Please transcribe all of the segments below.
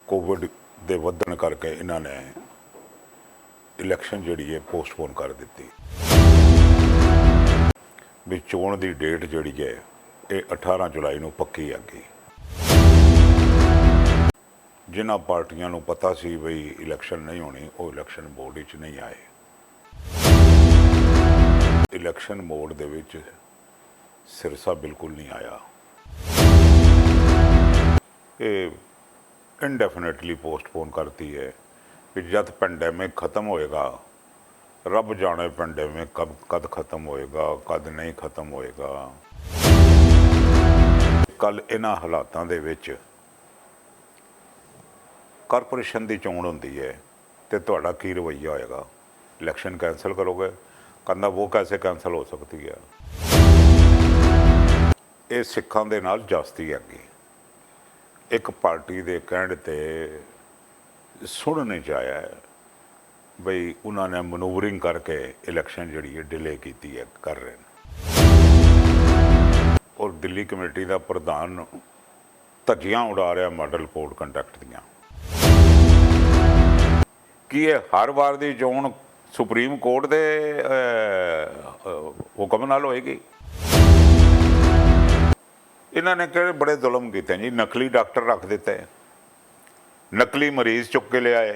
Covid ਦੇ ਵਧਣ ਕਰਕੇ ਇਹਨਾਂ ਨੇ ਇਲੈਕਸ਼ਨ ਜਿਹੜੀ ਹੈ ਪੋਸਟਪੋਨ ਕਰ ਦਿੱਤੀ ਵੀ ਚੋਣ ਦੀ ਡੇਟ ਜਿਹੜੀ ਹੈ ਇਹ 18 ਜੁਲਾਈ ਨੂੰ ਪੱਕੀ ਆ ਗਈ। ਜਿਨ੍ਹਾਂ ਪਾਰਟੀਆਂ ਨੂੰ ਪਤਾ ਸੀ ਵੀ ਇਲੈਕਸ਼ਨ ਨਹੀਂ ਹੋਣੀ ਉਹ ਇਲੈਕਸ਼ਨ ਮੋਡ ਵਿੱਚ ਨਹੀਂ ਆਏ। ਇਲੈਕਸ਼ਨ ਮੋਡ ਦੇ ਵਿੱਚ ਸਿਰਸਾ ਬਿਲਕੁਲ ਨਹੀਂ ਆਇਆ। ਇਹ इनडेफिनेटली पोस्टपोन करती है कि जब पेंडेमिक ख़त्म होएगा, रब जाने पेंडेमिक कद ख़त्म होएगा कद नहीं ख़त्म होएगा। कल इन्हां हालातां दे विच कारपोरेशन की चोण होंदी है तो तुहाडा की रवैया होएगा? इलैक्शन कैंसल करोगे? कहना वो कैसे कैंसल हो सकती है? ये सिखां दे नाल जास्ती हैगी। एक पार्टी के कहने ते सुनने चाया है बई उन्होंने मनूवरिंग करके इलैक्शन जी डिले की है कर रहे हैं। और दिल्ली कमेटी का प्रधान धज्जियां उड़ा रहा मॉडल कोड कंडक्ट दियां कि ये हर बार की चोण सुप्रीम कोर्ट के हुक्म नाल होएगी। इन्होंने कहे बड़े जुल्म किए जी, नकली डॉक्टर रख दिते, नकली मरीज चुक के ले आए,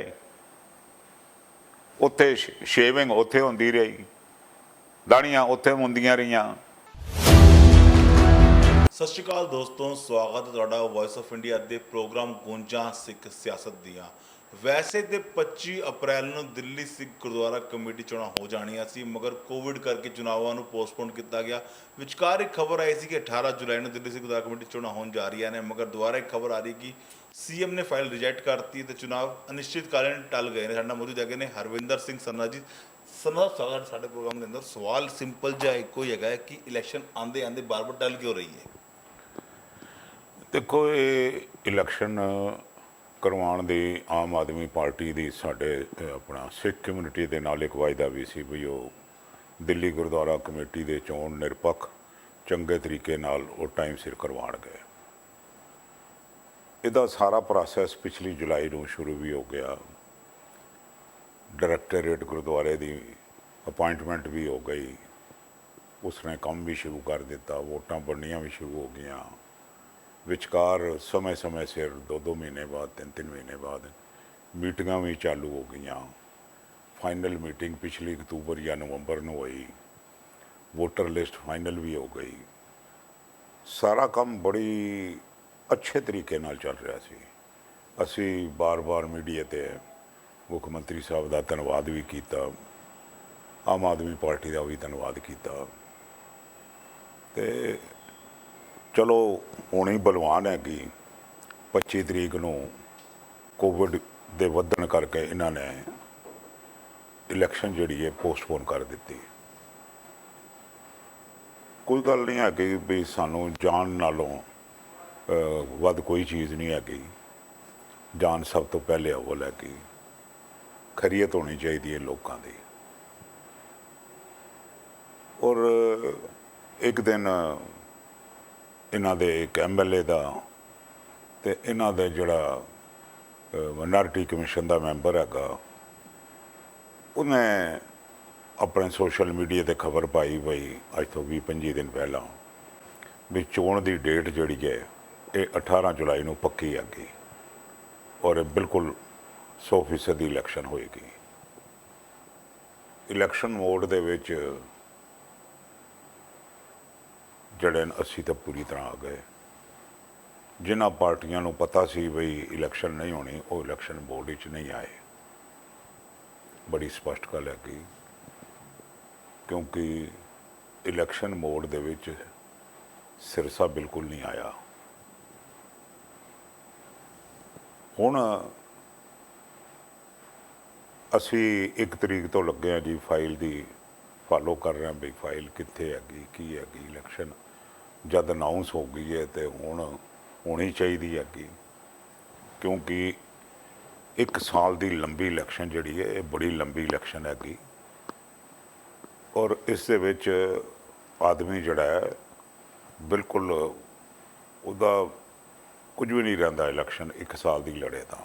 उत्थे शेविंग उत्थे होंदी रही, दाड़ियाँ उत्थे मुंदियां रहियां। सत श्री अकाल दोस्तों, स्वागत है तुहाडा वॉइस ऑफ इंडिया के प्रोग्राम गूंजा सिख सियासत दियां। वैसे तो 25 अप्रैल ਨੂੰ ਦਿੱਲੀ ਸਿੱਖ ਗੁਰਦੁਆਰਾ ਕਮੇਟੀ ਚੋਣਾਂ ਹੋ ਜਾਣੀਆਂ ਸੀ, ਮਗਰ ਕੋਵਿਡ ਕਰਕੇ ਚੁਣਾਵਾਂ ਨੂੰ ਪੋਸਟਪੋਨ ਕੀਤਾ ਗਿਆ। ਵਿਚਕਾਰ ਇੱਕ ਖਬਰ ਆਈ ਸੀ ਕਿ 18 ਜੁਲਾਈ ਨੂੰ ਦਿੱਲੀ ਸਿੱਖ ਗੁਰਦੁਆਰਾ ਕਮੇਟੀ ਚੋਣਾਂ ਹੋਣ ਜਾ ਰਹੀਆਂ ਨੇ, ਮਗਰ ਦੁਬਾਰਾ ਇੱਕ ਖਬਰ ਆ ਰਹੀ ਕਿ ਸੀਐਮ ਨੇ ਫਾਈਲ ਰਿਜੈਕਟ ਕਰਤੀ ਤੇ ਚੁਣਾਵ ਅਨਿਸ਼ਚਿਤਕਾਲੀਨ ਟਲ ਗਏ ਨੇ। ਸਾਡੇ ਨਾਲ ਮੌਜੂਦ ਹੈਗੇ ਨੇ ਹਰਵਿੰਦਰ ਸਿੰਘ ਸੰਨਾ ਜੀ। ਸੰਨਾ ਸਾਹਿਬ ਸਾਡੇ ਪ੍ਰੋਗਰਾਮ ਦੇ ਅੰਦਰ ਸਵਾਲ ਸਿੰਪਲ ਜਿਹਾ ਇੱਕੋ ਹੀ ਹੈਗਾ ਕਿ ਇਲੈਕਸ਼ਨ ਆਂਦੇ ਆਂਦੇ ਬਾਰ-ਬਾਰ ਟਲ ਕਿਉਂ ਰਹੀ ਹੈ? देखो ये इलैक्शन करवाउण दी आम आदमी पार्टी की साडे अपना सिख कम्यूनिटी के नाल एक वायदा भी सी भी वो दिल्ली गुरुद्वारा कमेटी के चोण निरपक्ष चंगे तरीके नाल और टाइम सिर करवाण गए। इहदा सारा प्रोसैस पिछली जुलाई नूं शुरू भी हो गया। डायरैक्टरेट गुरुद्वारे की अपॉइंटमेंट भी हो गई, उसने काम भी शुरू कर दिता, वोटां बननियां भी शुरू हो गई। विचकार समय समय सिर 2-2 महीने बाद 3-3 महीने बाद मीटिंगां भी चालू हो गई। फाइनल मीटिंग पिछली अक्तूबर या नवंबर में हुई, वोटर लिस्ट फाइनल भी हो गई। सारा काम बड़ी अच्छे तरीके नाल चल रहा सी। असी बार बार मीडिया ते मुख मंत्री साहब का धन्यवाद भी किया, आम आदमी पार्टी का भी धन्यवाद किया। ते चलो हुण ही बलवान है कि 25 तरीक नूं कोविड के वधण करके इन्होंने इलैक्शन जी है पोस्टपोन कर दी। कोई गल नहीं है कि भी सानू जान नालों वध कोई चीज़ नहीं हैगी। जान सब तो पहले अव्वल है कि खैरियत होनी चाहिए लोगों की। और एक दिन इन्हां दे एक MLA का ते इन्हां दे जिहड़ा माइनॉरिटी कमीशन का मैंबर हैगा उन्हें अपने सोशल मीडिया ते खबर पाई बई अज तो 20-25 दिन पहला भी चोण की डेट जिहड़ी है ये 18 जुलाई नूं पक्की आ गई और बिल्कुल 100% इलैक्शन होएगी। इलैक्शन मोड दे विच जड़े असी तो पूरी तरह आ गए। जिन्हां पार्टियां नूं पता सी बई इलैक्शन नहीं होनी वो इलैक्शन बोर्ड विच नहीं आए। बड़ी स्पष्ट गल है कि क्योंकि इलैक्शन मोड दे विच सिरसा बिल्कुल नहीं आया। हुण असी 1 तरीक तो लगे हैं जी फाइल की फॉलो कर रहे हैं भी फाइल कित्थे हैगी की हैगी। इलैक्शन जब अनाउंस हो गई है तो हुण होनी चाहिए हैगी, क्योंकि 1 साल की लंबी इलैक्शन जिहड़ी है ये बड़ी लंबी इलैक्शन हैगी। और इस दे विच आदमी जिहड़ा है बिल्कुल उहदा कुछ भी नहीं रहिंदा। इलैक्शन 1 साल की लड़े तो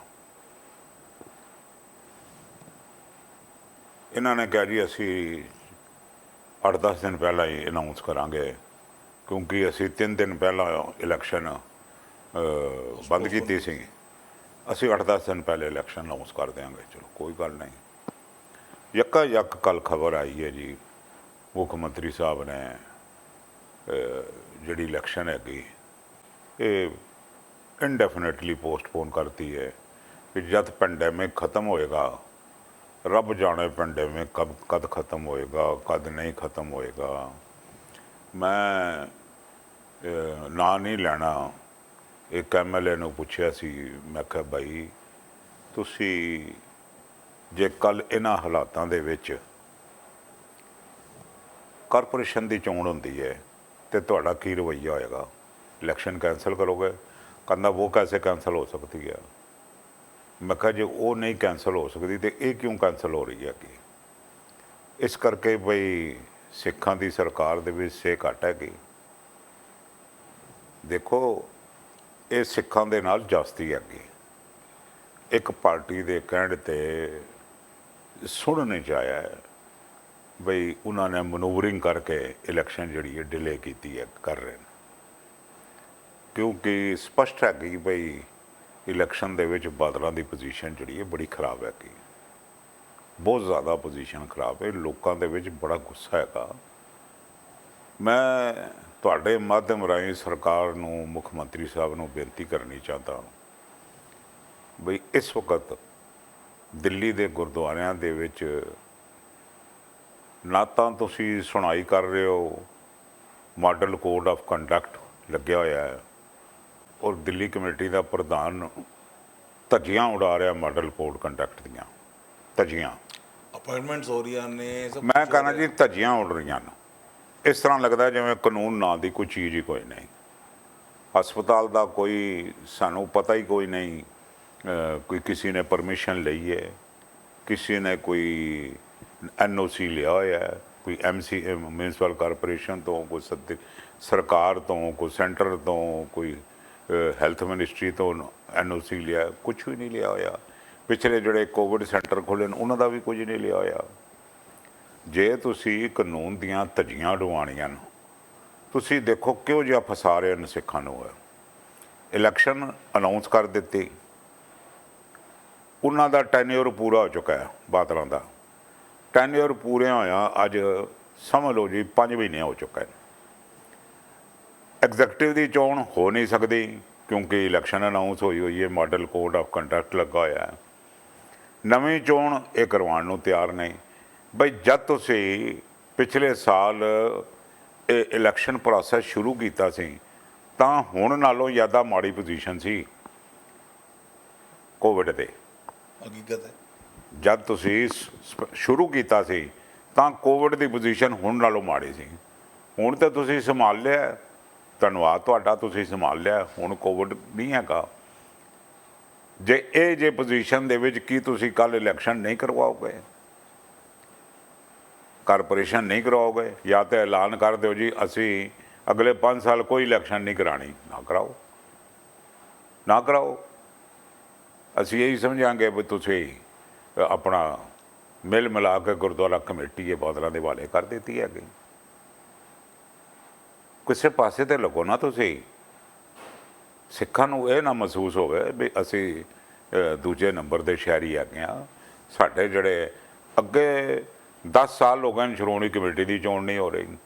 ਇਹਨਾਂ ਨੇ ਕਿਹਾ ਜੀ ਅਸੀਂ 8-10 ਦਿਨ ਪਹਿਲਾਂ ਹੀ ਅਨਾਉਂਸ ਕਰਾਂਗੇ, ਕਿਉਂਕਿ ਅਸੀਂ 3 ਦਿਨ ਪਹਿਲਾਂ ਇਲੈਕਸ਼ਨ ਬੰਦ ਕੀਤੀ ਸੀ। ਅਸੀਂ 8-10 ਦਿਨ ਪਹਿਲੇ ਇਲੈਕਸ਼ਨ ਅਨਾਉਂਸ ਕਰ ਦਿਆਂਗੇ। ਚਲੋ ਕੋਈ ਗੱਲ ਨਹੀਂ। ਯੱਕ ਕੱਲ ਖਬਰ ਆਈ ਹੈ ਜੀ, ਮੁੱਖ ਮੰਤਰੀ ਸਾਹਿਬ ਨੇ ਜਿਹੜੀ ਇਲੈਕਸ਼ਨ ਹੈਗੀ ਇਹ ਇਨਡੈਫੀਨਿਟਲੀ ਪੋਸਟਪੋਨ ਕਰਤੀ ਹੈ ਕਿ ਜਦ ਪੈਂਡੈਮਿਕ ਖਤਮ ਹੋਏਗਾ, ਰੱਬ ਜਾਣੇ ਪੈਂਡੈਮਿਕ ਕਦ ਖਤਮ ਹੋਏਗਾ, ਕਦ ਨਹੀਂ ਖਤਮ ਹੋਏਗਾ। ਮੈਂ ਨਾਂ ਨਹੀਂ ਲੈਣਾ, ਇੱਕ MLA ਨੂੰ ਪੁੱਛਿਆ ਸੀ, ਮੈਂ ਕਿਹਾ ਭਾਈ ਤੁਸੀਂ ਜੇ ਕੱਲ੍ਹ ਇਹਨਾਂ ਹਾਲਾਤਾਂ ਦੇ ਵਿੱਚ ਕਾਰਪੋਰੇਸ਼ਨ ਦੀ ਚੋਣ ਹੁੰਦੀ ਹੈ ਤੇ ਤੁਹਾਡਾ ਕੀ ਰਵੱਈਆ ਹੋਏਗਾ? ਇਲੈਕਸ਼ਨ ਕੈਂਸਲ ਕਰੋਗੇ? ਕਹਿੰਦਾ ਉਹ ਕੈਸੇ ਕੈਂਸਲ ਹੋ ਸਕਦੀ ਹੈ। ਮੈਂ ਕਿਹਾ ਜੇ ਉਹ ਨਹੀਂ ਕੈਂਸਲ ਹੋ ਸਕਦੀ ਤੇ ਇਹ ਕਿਉਂ ਕੈਂਸਲ ਹੋ ਰਹੀ ਹੈ? ਕਿ ਇਸ ਕਰਕੇ ਬਈ ਸਿੱਖਾਂ ਦੀ ਸਰਕਾਰ ਦੇ ਵਿੱਚ ਸੇ ਘੱਟ ਹੈਗੀ। ਦੇਖੋ ਇਹ ਸਿੱਖਾਂ ਦੇ ਨਾਲ ਜਾਸਤੀ ਹੈਗੀ। ਇੱਕ ਪਾਰਟੀ ਦੇ ਕਹਿਣ 'ਤੇ ਸੁਣ ਨਹੀਂ ਜਾਇਆ ਬਈ ਉਹਨਾਂ ਨੇ ਮਨੂਵਰਿੰਗ ਕਰਕੇ ਇਲੈਕਸ਼ਨ ਜਿਹੜੀ ਹੈ ਡਿਲੇ ਕੀਤੀ ਹੈ, ਕਰ ਰਹੇ ਨੇ, ਕਿਉਂਕਿ ਸਪਸ਼ਟ ਹੈਗੀ ਬਈ ਇਲੈਕਸ਼ਨ ਦੇ ਵਿੱਚ ਬਾਦਲਾਂ ਦੀ ਪੋਜੀਸ਼ਨ ਜਿਹੜੀ ਹੈ ਬੜੀ ਖਰਾਬ ਹੈਗੀ, ਬਹੁਤ ਜ਼ਿਆਦਾ ਪੋਜੀਸ਼ਨ ਖਰਾਬ ਹੈ। ਲੋਕਾਂ ਦੇ ਵਿੱਚ ਬੜਾ ਗੁੱਸਾ ਹੈਗਾ। ਮੈਂ ਤੁਹਾਡੇ ਮਾਧਿਅਮ ਰਾਹੀਂ ਸਰਕਾਰ ਨੂੰ, ਮੁੱਖ ਮੰਤਰੀ ਸਾਹਿਬ ਨੂੰ ਬੇਨਤੀ ਕਰਨੀ ਚਾਹੁੰਦਾ ਬਈ ਇਸ ਵਕਤ ਦਿੱਲੀ ਦੇ ਗੁਰਦੁਆਰਿਆਂ ਦੇ ਵਿੱਚ ਨਾ ਤਾਂ ਤੁਸੀਂ ਸੁਣਾਈ ਕਰ ਰਹੇ ਹੋ, ਮਾਡਲ ਕੋਡ ਆਫ ਕੰਡਕਟ ਲੱਗਿਆ ਹੋਇਆ ਹੈ, ਔਰ ਦਿੱਲੀ ਕਮੇਟੀ ਦਾ ਪ੍ਰਧਾਨ ਧੱਜੀਆਂ ਉਡਾ ਰਿਹਾ ਮਾਡਲ ਕੋਡ ਕੰਡਕਟ ਦੀਆਂ ਧੱਜੀਆਂ। ਅਪਾਇੰਟਮੈਂਟਸ ਹੋ ਰਹੀਆਂ ਨੇ, ਮੈਂ ਕਹਿੰਦਾ ਜੀ ਧੱਜੀਆਂ ਉੱਡ ਰਹੀਆਂ ਨੇ। ਇਸ ਤਰ੍ਹਾਂ ਲੱਗਦਾ ਜਿਵੇਂ ਕਾਨੂੰਨ ਨਾਂ ਦੀ ਕੋਈ ਚੀਜ਼ ਹੀ ਕੋਈ ਨਹੀਂ। ਹਸਪਤਾਲ ਦਾ ਕੋਈ ਸਾਨੂੰ ਪਤਾ ਹੀ ਕੋਈ ਨਹੀਂ, ਕੋਈ ਕਿਸੇ ਨੇ ਪਰਮਿਸ਼ਨ ਲਈ ਹੈ, ਕਿਸੇ ਨੇ ਕੋਈ NOC ਲਿਆ ਹੋਇਆ ਹੈ, ਕੋਈ ਮਿਊਨਿਸਪਲ ਕਾਰਪੋਰੇਸ਼ਨ ਤੋਂ, ਕੋਈ ਸਰਕਾਰ ਤੋਂ, ਕੋਈ ਸੈਂਟਰ ਤੋਂ, ਕੋਈ ਹੈਲਥ ਮਿਨਿਸਟਰੀ ਤੋਂ NOC ਲਿਆ, ਕੁਛ ਵੀ ਨਹੀਂ ਲਿਆ ਹੋਇਆ। ਪਿਛਲੇ ਜਿਹੜੇ ਕੋਵਿਡ ਸੈਂਟਰ ਖੋਲ੍ਹੇ ਨੇ ਉਹਨਾਂ ਦਾ ਵੀ ਕੁਝ ਨਹੀਂ ਲਿਆ ਹੋਇਆ। ਜੇ ਤੁਸੀਂ ਕਾਨੂੰਨ ਦੀਆਂ ਧੱਜੀਆਂ ਉਡਵਾਉਣੀਆਂ ਨੇ, ਤੁਸੀਂ ਦੇਖੋ ਕਿਹੋ ਜਿਹਾ ਫਸਾ ਰਹੇ ਨੇ ਸਿੱਖਾਂ ਨੂੰ। ਇਲੈਕਸ਼ਨ ਅਨਾਉਂਸ ਕਰ ਦਿੱਤੀ, ਉਹਨਾਂ ਦਾ ਟੈਨਿਓਰ ਪੂਰਾ ਹੋ ਚੁੱਕਾ ਹੈ, ਬਾਦਲਾਂ ਦਾ ਟੈਨਿਓਰ ਪੂਰਿਆਂ ਹੋਇਆ ਅੱਜ ਸਮਝ ਲਓ ਜੀ 5 ਮਹੀਨੇ ਹੋ ਚੁੱਕਾ ਹੈ। ਐਗਜ਼ੈਕਟਿਵ ਦੀ ਚੋਣ ਹੋ ਨਹੀਂ ਸਕਦੀ ਕਿਉਂਕਿ ਇਲੈਕਸ਼ਨ ਅਨਾਉਂਸ ਹੋਈ ਹੈ, ਮਾਡਲ ਕੋਡ ਆਫ ਕੰਡਕਟ ਲੱਗਾ ਹੋਇਆ ਹੈ। ਨਵੀਂ ਚੋਣ ਇਹ ਕਰਵਾਉਣ ਨੂੰ ਤਿਆਰ ਨਹੀਂ। ਬਈ ਜਦ ਤੁਸੀਂ ਪਿਛਲੇ ਸਾਲ ਇਹ ਇਲੈਕਸ਼ਨ ਪ੍ਰੋਸੈਸ ਸ਼ੁਰੂ ਕੀਤਾ ਸੀ ਤਾਂ ਹੁਣ ਨਾਲੋਂ ਜ਼ਿਆਦਾ ਮਾੜੀ ਪੋਜੀਸ਼ਨ ਸੀ ਕੋਵਿਡ ਦੇ। ਹਕੀਕਤ ਹੈ, ਜਦ ਤੁਸੀਂ ਸ਼ੁਰੂ ਕੀਤਾ ਸੀ ਤਾਂ ਕੋਵਿਡ ਦੀ ਪੋਜੀਸ਼ਨ ਹੁਣ ਨਾਲੋਂ ਮਾੜੀ ਸੀ। ਹੁਣ ਤਾਂ ਤੁਸੀਂ ਸੰਭਾਲ ਲਿਆ, ਧੰਨਵਾਦ ਤੁਹਾਡਾ, ਤੁਸੀਂ ਸੰਭਾਲ ਲਿਆ, ਹੁਣ ਕੋਵਿਡ ਨਹੀਂ ਹੈਗਾ। ਜੇ ਪੋਜੀਸ਼ਨ ਦੇ ਵਿੱਚ ਕੀ ਤੁਸੀਂ ਕੱਲ੍ਹ ਇਲੈਕਸ਼ਨ ਨਹੀਂ ਕਰਵਾਓਗੇ, ਕਾਰਪੋਰੇਸ਼ਨ ਨਹੀਂ ਕਰਵਾਓਗੇ, ਜਾਂ ਤਾਂ ਐਲਾਨ ਕਰ ਦਿਓ ਜੀ ਅਸੀਂ ਅਗਲੇ 5 ਸਾਲ ਕੋਈ ਇਲੈਕਸ਼ਨ ਨਹੀਂ ਕਰਾਣੀ, ਨਾ ਕਰਾਓ। ਅਸੀਂ ਇਹੀ ਸਮਝਾਂਗੇ ਵੀ ਤੁਸੀਂ ਆਪਣਾ ਮਿਲ ਮਿਲਾ ਕੇ ਗੁਰਦੁਆਰਾ ਕਮੇਟੀ ਇਹ ਬਾਦਲਾਂ ਦੇ ਹਵਾਲੇ ਕਰ ਦਿੱਤੀ ਹੈਗੀ। ਕਿਸੇ ਪਾਸੇ ਤੇ ਲੱਗੋ ਨਾ ਤੁਸੀਂ। ਸਿੱਖਾਂ ਨੂੰ ਇਹ ਨਾ ਮਹਿਸੂਸ ਹੋਵੇ ਵੀ ਅਸੀਂ ਦੂਜੇ ਨੰਬਰ ਦੇ ਸ਼ਹਿਰੀ ਹੈਗੇ ਹਾਂ। ਸਾਡੇ ਜਿਹੜੇ ਅੱਗੇ 10 ਸਾਲ ਹੋ ਗਏ ਸ਼੍ਰੋਮਣੀ ਕਮੇਟੀ ਦੀ ਚੋਣ ਨਹੀਂ ਹੋ ਰਹੀ,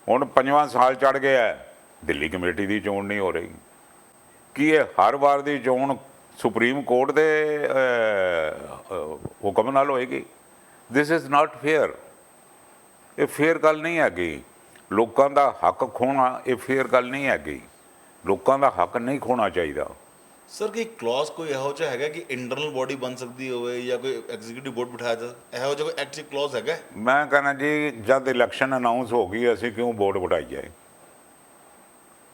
ਹੁਣ 5ਵਾਂ ਸਾਲ ਚੜ੍ਹ ਗਿਆ, ਦਿੱਲੀ ਕਮੇਟੀ ਦੀ ਚੋਣ ਨਹੀਂ ਹੋ ਰਹੀ। ਕੀ ਇਹ ਹਰ ਵਾਰ ਦੀ ਚੋਣ ਸੁਪਰੀਮ ਕੋਰਟ ਦੇ ਹੁਕਮ ਨਾਲ ਹੋਏਗੀ? This is not fair. ਇਹ ਫੇਅਰ ਗੱਲ ਨਹੀਂ ਹੈਗੀ। ਲੋਕਾਂ ਦਾ ਹੱਕ ਖੋਣਾ ਇਹ ਫੇਅਰ ਗੱਲ ਨਹੀਂ ਹੈਗੀ। ਲੋਕਾਂ ਦਾ ਹੱਕ ਨਹੀਂ ਖੋਣਾ ਚਾਹੀਦਾ। ਸਰ ਕੀ ਕਲੌਜ਼ ਕੋਈ ਇਹੋ ਜਿਹਾ ਹੈਗਾ ਕਿ ਇੰਟਰਨਲ ਬੋਡੀ ਬਣ ਸਕਦੀ ਹੋਵੇ ਜਾਂ ਕੋਈ ਐਗਜ਼ੀਕਿਊਟਿਵ ਬੋਰਡ ਬਿਠਾਇਆ ਜਾ, ਇਹੋ ਜਿਹਾ ਕੋਈ ਐਕਟ 'ਚ ਕਲੌਜ਼ ਹੈਗਾ? ਮੈਂ ਕਹਿੰਦਾ ਜੀ ਜਦ ਇਲੈਕਸ਼ਨ ਅਨਾਊਂਸ ਹੋ ਗਈ ਅਸੀਂ ਕਿਉਂ ਬੋਰਡ ਬਿਠਾਈਏ?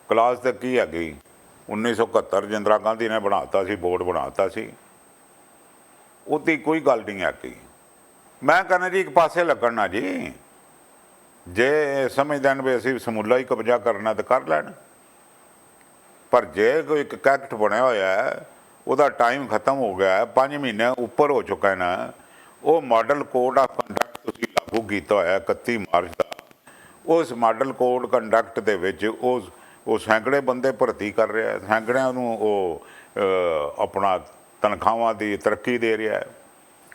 ਕਲਾਸ ਤਾਂ ਕੀ ਹੈਗੀ? 1971 ਇੰਦਰਾ ਗਾਂਧੀ ਨੇ ਬਣਾਤਾ ਸੀ, ਬੋਰਡ ਬਣਾਤਾ ਸੀ, ਉਹਦੀ ਕੋਈ ਗੱਲ ਨਹੀਂ ਹੈਗੀ। ਮੈਂ ਕਹਿੰਦਾ ਜੀ ਇੱਕ ਪਾਸੇ ਲੱਗਣ ਨਾ ਜੀ। ਜੇ ਸਮਝਦੇ ਨੇ ਵੀ ਅਸੀਂ ਸਮੁੱਲਾ ਹੀ ਕਬਜ਼ਾ ਕਰਨਾ ਤਾਂ ਕਰ ਲੈਣ, ਪਰ ਜੇ ਕੋਈ ਇੱਕ ਐਕਟ ਬਣਿਆ ਹੋਇਆ ਹੈ, ਉਹਦਾ ਟਾਈਮ ਖਤਮ ਹੋ ਗਿਆ, 5 ਮਹੀਨੇ ਉੱਪਰ ਹੋ ਚੁੱਕਾ ਹੈ ਨਾ, ਉਹ ਮਾਡਲ ਕੋਡ ਆਫ ਕੰਡਕਟ ਤੁਸੀਂ ਲਾਗੂ ਕੀਤਾ ਹੋਇਆ 31 ਮਾਰਚ ਦਾ। ਉਸ ਮਾਡਲ ਕੋਡ ਕੰਡਕਟ ਦੇ ਵਿੱਚ ਉਹ ਸੈਂਕੜੇ ਬੰਦੇ ਭਰਤੀ ਕਰ ਰਿਹਾ ਹੈ, ਸੈਂਕੜਿਆਂ ਨੂੰ ਉਹ ਆਪਣਾ ਤਨਖਾਹਾਂ ਦੀ ਤਰੱਕੀ ਦੇ ਰਿਹਾ ਹੈ।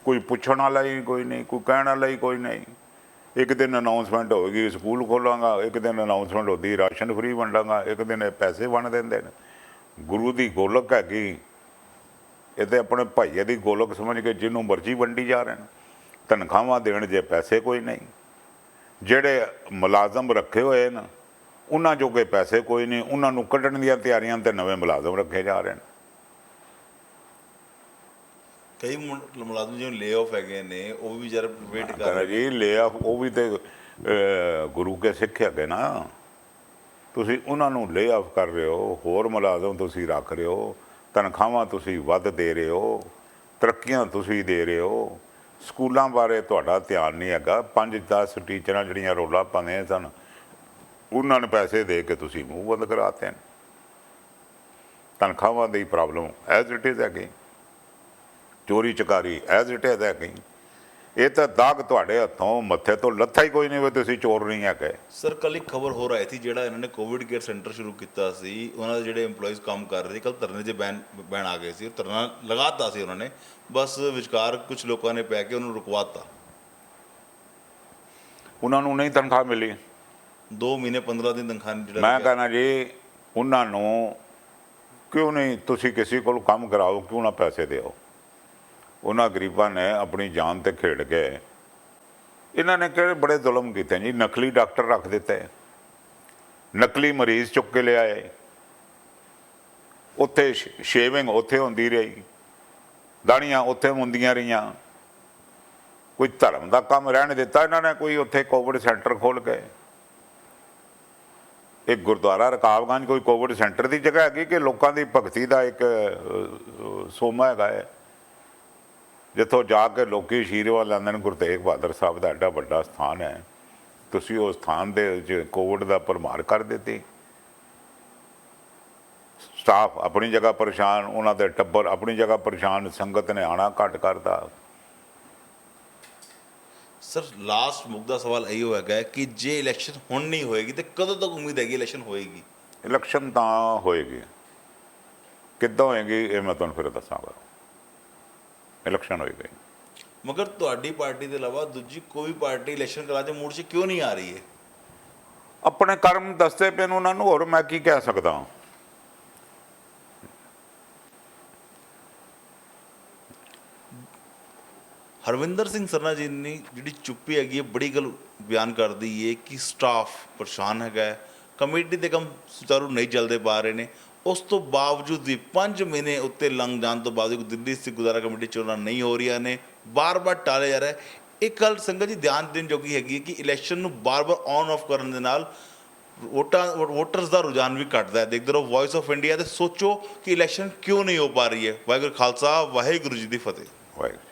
ਕੋਈ ਪੁੱਛਣ ਵਾਲਾ ਹੀ ਕੋਈ ਨਹੀਂ, ਕੋਈ ਕਹਿਣ ਵਾਲਾ ਹੀ ਕੋਈ ਨਹੀਂ। ਇੱਕ ਦਿਨ ਅਨਾਊਂਸਮੈਂਟ ਹੋਏਗੀ ਸਕੂਲ ਖੋਲਾਂਗਾ, ਇੱਕ ਦਿਨ ਅਨਾਊਂਸਮੈਂਟ ਹੁੰਦੀ ਰਾਸ਼ਨ ਫਰੀ ਵੰਡਾਂਗਾ, ਇੱਕ ਦਿਨ ਇਹ ਪੈਸੇ ਵੰਡ ਦਿੰਦੇ ਨੇ। ਗੁਰੂ ਦੀ ਗੋਲਕ ਹੈਗੀ, ਇਹ ਤਾਂ ਆਪਣੇ ਭਾਈਏ ਦੀ ਗੋਲਕ ਸਮਝ ਕੇ ਜਿਹਨੂੰ ਮਰਜ਼ੀ ਵੰਡੀ ਜਾ ਰਹੇ ਨੇ। ਤਨਖਾਹਾਂ ਦੇਣ ਜੇ ਪੈਸੇ ਕੋਈ ਨਹੀਂ, ਜਿਹੜੇ ਮੁਲਾਜ਼ਮ ਰੱਖੇ ਹੋਏ ਨੇ ਉਹਨਾਂ ਜੋਗੇ ਪੈਸੇ ਕੋਈ ਨਹੀਂ, ਉਹਨਾਂ ਨੂੰ ਕੱਢਣ ਦੀਆਂ ਤਿਆਰੀਆਂ ਤੇ ਨਵੇਂ ਮੁਲਾਜ਼ਮ ਰੱਖੇ ਜਾ ਰਹੇ ਨੇ। ਕਈ ਮੁਲਾਜ਼ਮ ਜਿਵੇਂ ਲੇ ਆਫ ਹੈਗੇ ਨੇ ਉਹ ਵੀ ਜਰਾ ਵੇਟ ਕਰ ਰਹੇ ਜੀ। ਲੇ ਆਫ ਉਹ ਵੀ ਤੇ ਗੁਰੂ ਕੇ ਸਿੱਖ ਹੈਗੇ ਨਾ। ਤੁਸੀਂ ਉਹਨਾਂ ਨੂੰ ਲੇ ਆਫ ਕਰ ਰਹੇ ਹੋ, ਹੋਰ ਮੁਲਾਜ਼ਮ ਤੁਸੀਂ ਰੱਖ ਰਹੇ ਹੋ, ਤਨਖਾਹਾਂ ਤੁਸੀਂ ਵੱਧ ਦੇ ਰਹੇ ਹੋ, ਤਰੱਕੀਆਂ ਤੁਸੀਂ ਦੇ ਰਹੇ ਹੋ। ਸਕੂਲਾਂ ਬਾਰੇ ਤੁਹਾਡਾ ਧਿਆਨ ਨਹੀਂ ਹੈਗਾ। 5-10 ਟੀਚਰਾਂ ਜਿਹੜੀਆਂ ਰੌਲਾ ਪਾਉਂਦੀਆਂ ਸਨ ਉਹਨਾਂ ਨੂੰ ਪੈਸੇ ਦੇ ਕੇ ਤੁਸੀਂ ਮੂੰਹ ਬੰਦ ਕਰਾਤੇ ਨੇ। ਤਨਖਾਹਾਂ ਦੀ ਪ੍ਰੋਬਲਮ ਐਜ਼ ਇਟ ਇਜ਼ ਹੈਗੀ, ਚੋਰੀ ਚਕਾਰੀ ਐਜ਼ ਇਟ ਇਜ਼ ਹੈਗੀ। ਇਹ ਤਾਂ ਦਾਗ ਤੁਹਾਡੇ ਹੱਥੋਂ ਮੱਥੇ ਤੋਂ ਲੱਥਾ ਹੀ ਕੋਈ ਨਹੀਂ ਵੀ ਤੁਸੀਂ ਚੋਰ ਨਹੀਂ ਹੈਗੇ। ਸਰ ਕੱਲ ਇੱਕ ਖਬਰ ਹੋ ਰਹੀ ਸੀ, ਜਿਹੜਾ ਇਹਨਾਂ ਨੇ ਕੋਵਿਡ ਕੇਅਰ ਸੈਂਟਰ ਸ਼ੁਰੂ ਕੀਤਾ ਸੀ, ਉਹਨਾਂ ਦੇ ਜਿਹੜੇ EMPLOYEES ਕੰਮ ਕਰ ਰਹੇ ਸੀ ਕੱਲ ਧਰਨੇ 'ਚ ਬੈਨ ਆ ਗਏ ਸੀ। ਧਰਨਾ ਲਗਾਤਾ ਸੀ ਉਹਨਾਂ ਨੇ, ਬਸ ਵਿਚਕਾਰ ਕੁਝ ਲੋਕਾਂ ਨੇ ਪੈ ਕੇ ਉਹਨੂੰ ਰੁਕਵਾਤਾ। ਉਹਨਾਂ ਨੂੰ ਨਹੀਂ ਤਨਖਾਹ ਮਿਲੀ, 2 ਮਹੀਨੇ 15 ਦਿਨ ਤਨਖਾਹ ਨਹੀਂ। ਜਿਹੜਾ ਮੈਂ ਕਹਿੰਦਾ ਜੀ ਉਹਨਾਂ ਨੂੰ ਕਿਉਂ ਨਹੀਂ ਤੁਸੀਂ ਕਿਸੇ ਕੋਲ ਕੰਮ ਕਰਾਓ, ਕਿਉਂ ਨਾ ਪੈਸੇ ਦਿਓ। ਉਹਨਾਂ ਗਰੀਬਾਂ ਨੇ ਆਪਣੀ ਜਾਨ ਤੇ ਖੇਡ ਕੇ ਇਹਨਾਂ ਨੇ ਕਿਹੜੇ ਬੜੇ ਜ਼ੁਲਮ ਕੀਤੇ ਜੀ। ਨਕਲੀ ਡਾਕਟਰ ਰੱਖ ਦਿੱਤੇ, ਨਕਲੀ ਮਰੀਜ਼ ਚੁੱਕ ਕੇ ਲਿਆਏ, ਉੱਥੇ ਸ਼ੇਵਿੰਗ ਉੱਥੇ ਹੁੰਦੀ ਰਹੀ, ਦਾੜੀਆਂ ਉੱਥੇ ਹੁੰਦੀਆਂ ਰਹੀਆਂ। ਕੋਈ ਧਰਮ ਦਾ ਕੰਮ ਰਹਿਣ ਦਿੱਤਾ ਇਹਨਾਂ ਨੇ? ਕੋਈ ਉੱਥੇ ਕੋਵਿਡ ਸੈਂਟਰ ਖੋਲ੍ਹ ਕੇ, ਇੱਕ ਗੁਰਦੁਆਰਾ ਰਕਾਬਗੰਜ ਕੋਈ ਕੋਵਿਡ ਸੈਂਟਰ ਦੀ ਜਗ੍ਹਾ ਹੈਗੀ ਕਿ ਲੋਕਾਂ ਦੀ ਭਗਤੀ ਦਾ ਇੱਕ ਸੋਮਾ ਹੈਗਾ ਹੈ ਜਿੱਥੋਂ ਜਾ ਕੇ ਲੋਕੀ ਆਸ਼ੀਰਵਾਦ ਲੈਂਦੇ ਨੇ। ਗੁਰੂ ਤੇਗ ਬਹਾਦਰ ਸਾਹਿਬ ਦਾ ਐਡਾ ਵੱਡਾ ਸਥਾਨ ਹੈ, ਤੁਸੀਂ ਉਸ ਸਥਾਨ ਦੇ ਵਿੱਚ ਕੋਵਿਡ ਦਾ ਭਰਮਾਰ ਕਰ ਦਿੱਤੀ। ਸਟਾਫ ਆਪਣੀ ਜਗ੍ਹਾ ਪਰੇਸ਼ਾਨ, ਉਹਨਾਂ ਦੇ ਟੱਬਰ ਆਪਣੀ ਜਗ੍ਹਾ ਪਰੇਸ਼ਾਨ, ਸੰਗਤ ਨੇ ਆਉਣਾ ਘੱਟ ਕਰਤਾ। ਸਰ ਲਾਸਟ ਮੁੱਦਾ ਸਵਾਲ ਇਹੋ ਹੈਗਾ ਕਿ ਜੇ ਇਲੈਕਸ਼ਨ ਹੁਣ ਨਹੀਂ ਹੋਏਗੀ ਤੇ ਕਦੋਂ ਤੱਕ ਉਮੀਦ ਹੈਗੀ ਇਲੈਕਸ਼ਨ ਹੋਏਗੀ? ਇਲੈਕਸ਼ਨ ਤਾਂ ਹੋਏਗੀ, ਕਿੱਦਾਂ ਹੋਏਗੀ ਇਹ ਮੈਂ ਤੁਹਾਨੂੰ ਫਿਰ ਦੱਸਾਂਗਾ। ਇਲੈਕਸ਼ਨ ਹੋਏਗੀ, ਮਗਰ ਤੁਹਾਡੀ ਪਾਰਟੀ ਦੇ ਇਲਾਵਾ ਦੂਜੀ ਕੋਈ ਪਾਰਟੀ ਇਲੈਕਸ਼ਨ ਕਰਾ ਕੇ ਮੂਡ 'ਚ ਕਿਉਂ ਨਹੀਂ ਆ ਰਹੀ ਹੈ? ਆਪਣੇ ਕਰਮ ਦੱਸਦੇ ਪਏ ਨੇ ਉਹਨਾਂ ਨੂੰ, ਹੋਰ ਮੈਂ ਕੀ ਕਹਿ ਸਕਦਾ। ਹਰਵਿੰਦਰ ਸਿੰਘ ਸਰਨਾ ਜੀ ਨੇ ਜਿਹੜੀ ਚੁੱਪੀ ਹੈਗੀ ਹੈ ਬੜੀ ਗੱਲ ਬਿਆਨ ਕਰਦੀ ਹੈ ਕਿ ਸਟਾਫ ਪਰੇਸ਼ਾਨ ਹੈਗਾ, ਕਮੇਟੀ ਦੇ ਕੰਮ ਸੁਚਾਰੂ ਨਹੀਂ ਚੱਲਦੇ ਪਾ ਰਹੇ ਨੇ। ਉਸ ਤੋਂ ਬਾਵਜੂਦ ਵੀ 5 ਮਹੀਨੇ ਉੱਤੇ ਲੰਘ ਜਾਣ ਤੋਂ ਬਾਅਦ ਦਿੱਲੀ ਸਿੱਖ ਗੁਰਦੁਆਰਾ ਕਮੇਟੀ ਚੋਣਾਂ ਨਹੀਂ ਹੋ ਰਹੀਆਂ ਨੇ, ਬਾਰ-ਬਾਰ ਟਾਲੇ ਜਾ ਰਿਹਾ। ਇੱਕ ਗੱਲ ਸੰਗਤ ਜੀ ਧਿਆਨ ਦੇਣ ਜੋਗੀ ਹੈਗੀ ਹੈ ਕਿ ਇਲੈਕਸ਼ਨ ਨੂੰ ਬਾਰ-ਬਾਰ ਔਨ ਆਫ ਕਰਨ ਦੇ ਨਾਲ ਵੋਟਰਸ ਦਾ ਰੁਝਾਨ ਵੀ ਘਟਦਾ ਹੈ। ਦੇਖਦੇ ਰਹੋ ਵੌਇਸ ਆਫ ਇੰਡੀਆ ਤੇ ਸੋਚੋ ਕਿ ਇਲੈਕਸ਼ਨ ਕਿਉਂ ਨਹੀਂ ਹੋ ਪਾ ਰਹੀ ਹੈ। ਵਾਹਿਗੁਰੂ ਖਾਲਸਾ, ਵਾਹਿਗੁਰੂ ਜੀ ਦੀ ਫਤਿਹ। ਵਾਹਿਗੁਰੂ।